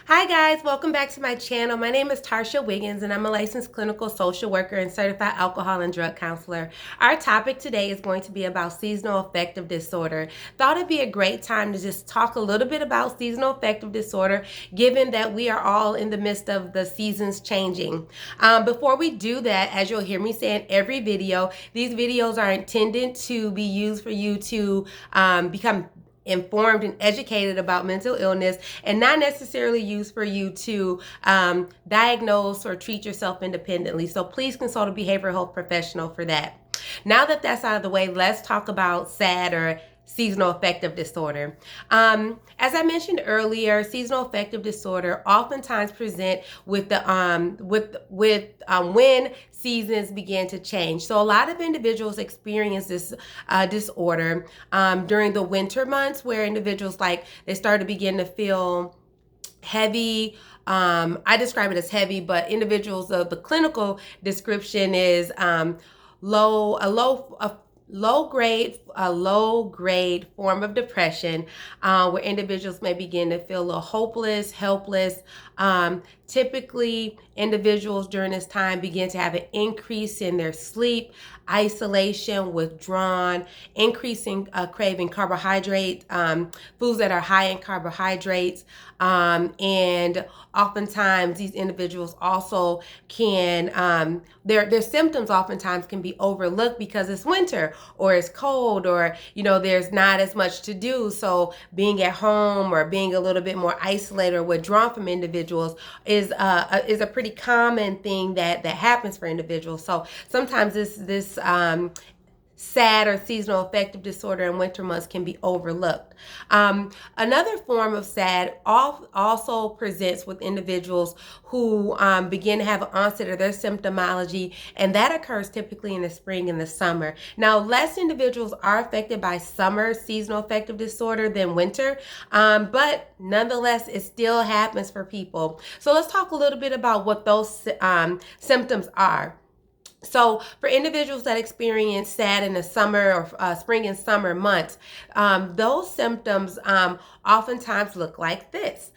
Hi guys, welcome back to my channel. My name is Tarsha Wiggins and I'm a licensed clinical social worker and certified alcohol and drug counselor. Our topic today is going to be about seasonal affective disorder. Thought it'd be a great time to just talk a little bit about seasonal affective disorder, given that we are all in the midst of the seasons changing. Before we do that, as you'll hear me say in every video, these videos are intended to be used for you to become informed and educated about mental illness and not necessarily used for you to diagnose or treat yourself independently. So please consult a behavioral health professional for that. Now that that's out of the way, let's talk about SAD or seasonal affective disorder. As I mentioned earlier, seasonal affective disorder oftentimes present with the when seasons begin to change. So a lot of individuals experience this disorder during the winter months, where individuals they start to begin to feel heavy. I describe it as heavy, but individuals, the clinical description is low grade form of depression, where individuals may begin to feel a little hopeless, helpless. Typically, individuals during this time begin to have an increase in their sleep, isolation, withdrawn, increasing craving carbohydrate, foods that are high in carbohydrates, and oftentimes these individuals also can, their symptoms oftentimes can be overlooked because it's winter or it's cold, or there's not as much to do. So being at home or being a little bit more isolated or withdrawn from individuals is a pretty common thing that happens for individuals. So sometimes this SAD or seasonal affective disorder in winter months can be overlooked. Another form of SAD also presents with individuals who begin to have an onset of their symptomology, and that occurs typically in the spring and the summer. Now, less individuals are affected by summer seasonal affective disorder than winter, but nonetheless, it still happens for people. So let's talk a little bit about what those symptoms are. So for individuals that experience SAD in the summer or spring and summer months, those symptoms oftentimes look like this.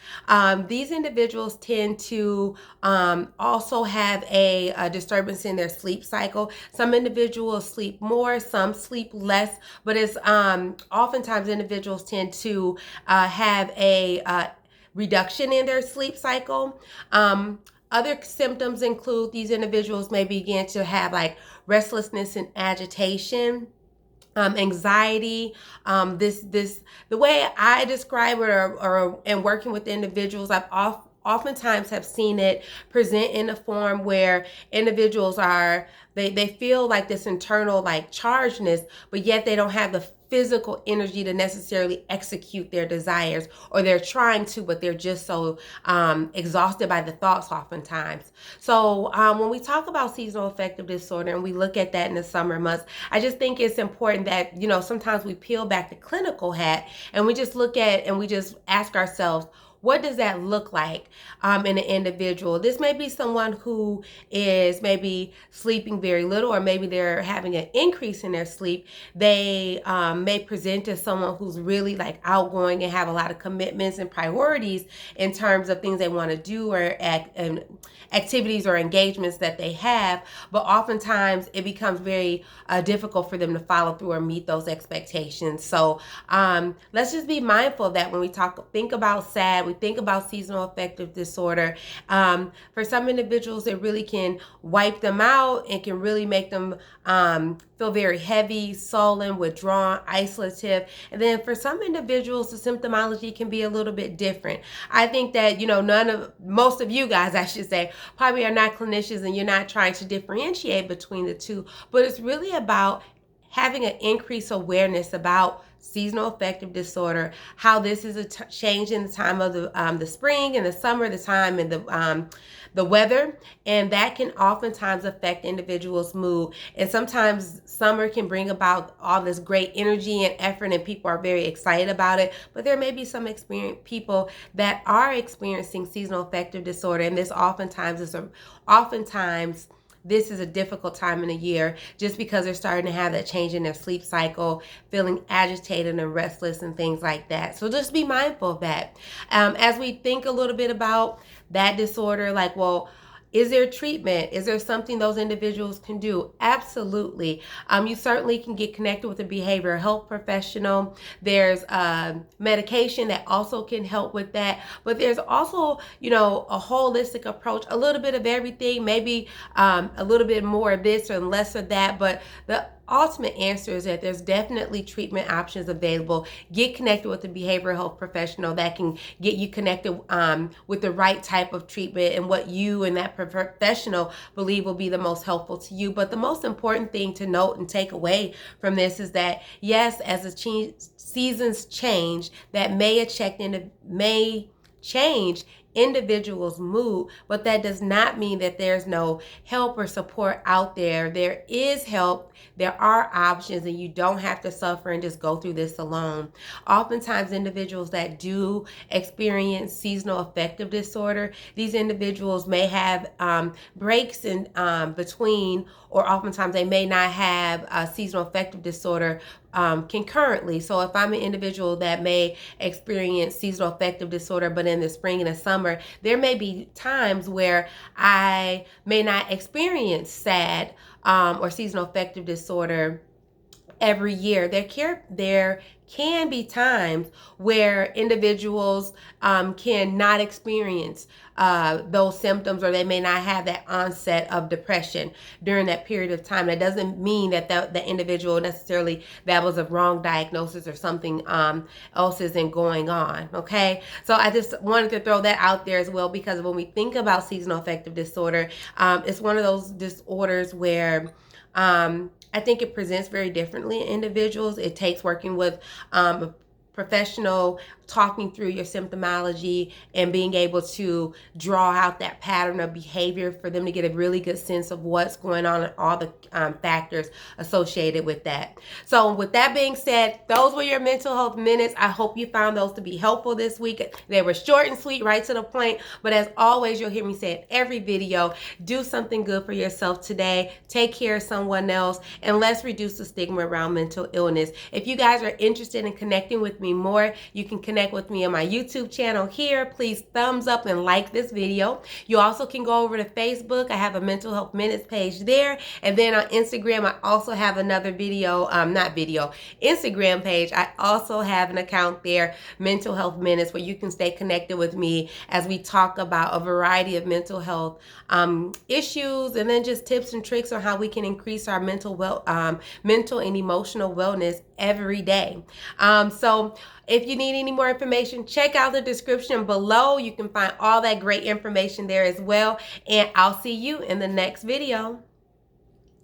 These individuals tend to also have a disturbance in their sleep cycle. Some individuals sleep more, some sleep less, but it's oftentimes individuals tend to have a reduction in their sleep cycle. Other symptoms include these individuals may begin to have restlessness and agitation, anxiety. The way I describe it, or in working with individuals, oftentimes have seen it present in a form where individuals they feel like this internal chargedness, but yet they don't have the physical energy to necessarily execute their desires, or they're trying to, but they're just so exhausted by the thoughts oftentimes. So when we talk about seasonal affective disorder and we look at that in the summer months, I just think it's important that sometimes we peel back the clinical hat and we just look at and we just ask ourselves, what does that look like in an individual? This may be someone who is maybe sleeping very little, or maybe they're having an increase in their sleep. They may present as someone who's really outgoing and have a lot of commitments and priorities in terms of things they want to do, or activities or engagements that they have. But oftentimes it becomes very difficult for them to follow through or meet those expectations. So let's just be mindful of that when we think about SAD. We think about seasonal affective disorder. For some individuals, it really can wipe them out and can really make them feel very heavy, sullen, withdrawn, isolative. And then for some individuals, the symptomology can be a little bit different. I think that, most of you guys, I should say, probably are not clinicians and you're not trying to differentiate between the two, but it's really about having an increased awareness about seasonal affective disorder, how this is a change in the time of the spring and the summer, the time and the weather, and that can oftentimes affect individuals' mood. And sometimes summer can bring about all this great energy and effort, and people are very excited about it. But there may be some people that are experiencing seasonal affective disorder, and this oftentimes this is a difficult time in the year just because they're starting to have that change in their sleep cycle, feeling agitated and restless and things like that. So just be mindful of that. As we think a little bit about that disorder, like, well, is there treatment? Is there something those individuals can do? Absolutely. You certainly can get connected with a behavioral health professional. There's medication that also can help with that. But there's also, a holistic approach, a little bit of everything, maybe a little bit more of this and less of that. But the ultimate answer is that there's definitely treatment options available. Get connected with a behavioral health professional that can get you connected with the right type of treatment and what you and that professional believe will be the most helpful to you. But the most important thing to note and take away from this is that, yes, as the seasons change, that may change individuals' mood, but that does not mean that there's no help or support out there. There is help, there are options, and you don't have to suffer and just go through this alone. Oftentimes, individuals that do experience seasonal affective disorder, these individuals may have breaks in between, or oftentimes they may not have seasonal affective disorder concurrently. So if I'm an individual that may experience seasonal affective disorder, but in the spring and the summer, there may be times where I may not experience SAD or seasonal affective disorder every year. There can be times where individuals can not experience those symptoms, or they may not have that onset of depression during that period of time. That doesn't mean that the individual necessarily, that was a wrong diagnosis or something else isn't going on, okay? So I just wanted to throw that out there as well, because when we think about seasonal affective disorder, it's one of those disorders where I think it presents very differently in individuals. It takes working with a professional, talking through your symptomology and being able to draw out that pattern of behavior for them to get a really good sense of what's going on and all the factors associated with that. So with that being said, those were your mental health minutes. I hope you found those to be helpful this week. They were short and sweet, right to the point. But as always, you'll hear me say in every video, do something good for yourself today. Take care of someone else, and let's reduce the stigma around mental illness. If you guys are interested in connecting with me more, you can connect with me on my YouTube channel here. Please thumbs up and like this video. You also can go over to Facebook. I have a mental health minutes page there. And then on Instagram, I also have another Instagram page. I also have an account there, Mental Health Minutes, where you can stay connected with me as we talk about a variety of mental health issues, and then just tips and tricks on how we can increase our mental and emotional wellness every day. So if you need any more information, check out the description below. You can find all that great information there as well. And I'll see you in the next video.